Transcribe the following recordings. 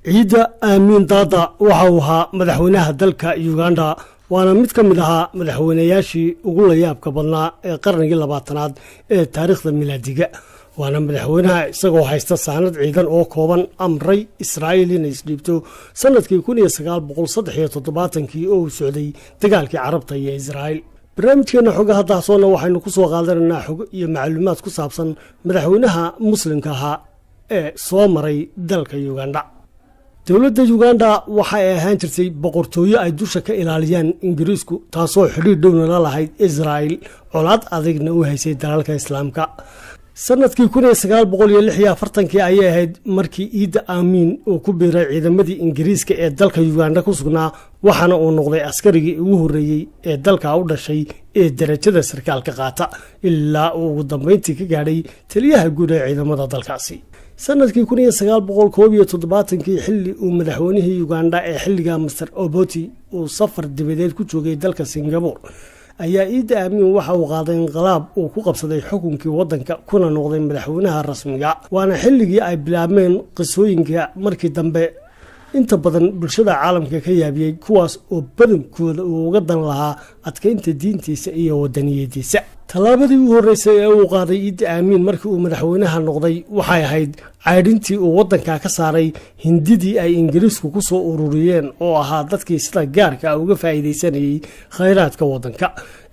ciida aamin daada waxa uu ahaa madaxweynaha dalka Uganda waana mid ka mid ahaa madaxweynayaashii ugu la yaabka badnaa ee qarnigii 20aad ee taariikhda milaadiga waana madaxweynaha isagoo haysta saanad ciidan oo kooban amray Israa'iil inay isdhiibto sanadkii 1973 oo uu socday dagaalkii Carabta iyo Israa'iil. barnaamijkeena xogaha daasoona waxaynu ku soo qaadanaynaa xog iyo macluumaad ku saabsan madaxweynaha muslimka ahaa ee soo maray dalka Uganda. dowladda Uganda waxay ahaan jirtay boqortooyo ay dusha ka ilaaliyaan Ingiriisku taasoo xiriir dhow la lahayd Israa'iil colaad adagna u haysay dalalka Islaamka. sanadkii 1946 ayay ahayd markii Idi Amin uu ku biiray ciidamadii Ingiriiska ee dalka Uganda ku sugnaa waxaana uu noqday askarigii ugu horeeyay ee dalka u dhashay ee darajada sarkaalka qaata ilaa uu ugu dambeyntii ka gaadhay taliyaha guud ee ciidamada dalkaasi. sanadkii 1971 xilli uu madaxweynihii Uganda ee xilliga Mr Obote uu safar dibadeed ku joogay dalka Singapore ayaa Idi Amin waxa uu qaaday inqilaab uu ku qabsaday xukunkii wadanka kuna noqday madaxweynaha rasmiga waana xilligii ay bilaabeen qisooyinka markii dambe inta badan bulshada caalamka ka yaabiyay kuwaas oo badankooda uu uga dan lahaa adkeynta diintiisa iyo wadaniyadiisa. talaabadii ugu horeysay ee uu qaaday Idi Amin markii uu madaxweynaha noqday waxay ahayd caydintii uu wadanka ka saaray hindidii ay Ingiriisku ku soo ururiyeen oo ahaa dadkii sida gaarka uga faa'iideysanayay khayraadka wadanka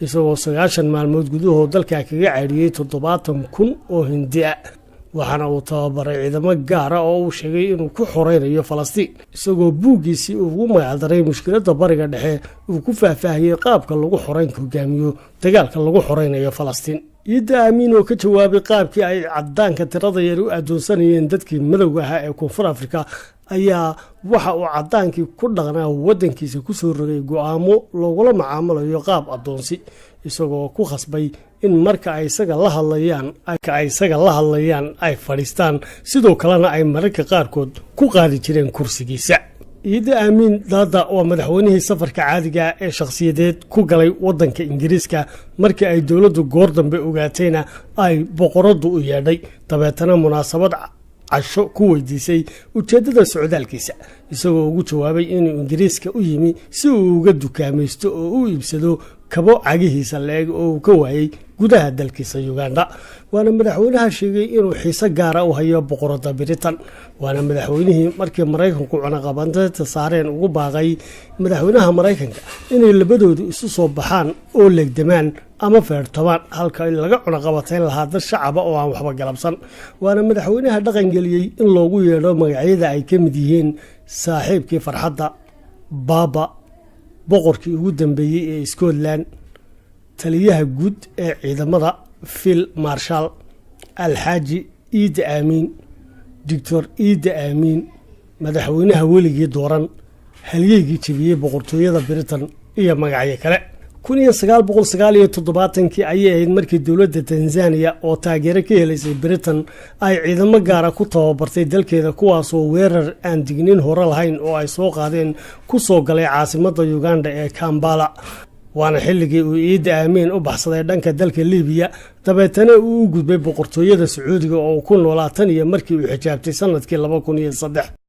isagoo 90 maalmood gudahood dalka kaga caydiyay 70,000 oo hindi ah waxaana uu tababaray ciidamo gaar ah oo uu sheegay inuu ku xoreynayo Falastiin isagoo buugiisii ugu magacdaray mushkiladda bariga dhexe uu ku faahfaahiyay qaabka lagu xoreyn hogaamiyo dagaalka lagu xoreynayo Falastiin. Idi Amin oo ka jawaabay qaabkii ay cadaanka tirada yar u adoonsanayeen dadkii madowga ahaa ee Koonfur Afrika ayaa waxa uu cadaankii ku dhaqnaa wadankiisa ku soo rogay go'aamo lagula macaamulayo qaab adoonsi isagoo ku khasbay in marka ay isaga la hadlayaan ay fadhiistaan sidoo kalena ay mararka qaarkood ku qaadi jireen kursigiisa. Idi Amin daada waa madaxweynihii safarka caadiga ee shakhsiyadeed ku galay wadanka Ingiriiska markii ay dowladdu goor dambe ogaatayna ay boqoradu u yeedhay dabeetana munaasabad casho ku weydiisay ujeedada socdaalkiisa isagoo ugu jawaabay inuu Ingiriiska u yimi si uu uga dukaamaysto oo u iibsado kabo cagihiisa leeg oo uu ka waayay gudaha dalkiisa Uganda. waana madaxweynaha sheegay inuu xiiso gaar ah u hayo boqorada Britain waana madaxweynihii markii Mareykanku cunaqabateynta saareen ugu baaqay madaxweynaha Mareykanka inay labadoodu isu soo baxaan oo legdamaan ama feertamaan halka laga cunaqabateyn lahaa dad shacab oo aan waxba galabsan. waana madaxweynaha dhaqan geliyay in loogu yeedho magacyada ay ka mid yihiin saaxiibkii farxadda Baba boqorkii ugu dambeeyay ee Scotland taliyaha guud ee ciidamada Phil Marshall Alxaaji Idi Amin Dr Idi Amin madaxweynaha weligii dooran halyeegii jabiyay boqortooyada Britain iyo magacyo kale. 1979 ayay ahayd markii dowladda Tanzania oo taageero ka helaysay Britain ay ciidamo gaar ah ku tababartay dalkeeda kuwaas oo weerar aan dignin hore lahayn oo ay soo qaadeen ku soo galay caasimadda Uganda ee Kampala. waana xilligii uu Idi Amin u baxsaday dhanka dalka Liibiya dabeetana uu u gudbay boqortooyada Sacuudiga oo ku noolaa tan iyo markii uu xijaabtay sanadkii 2003.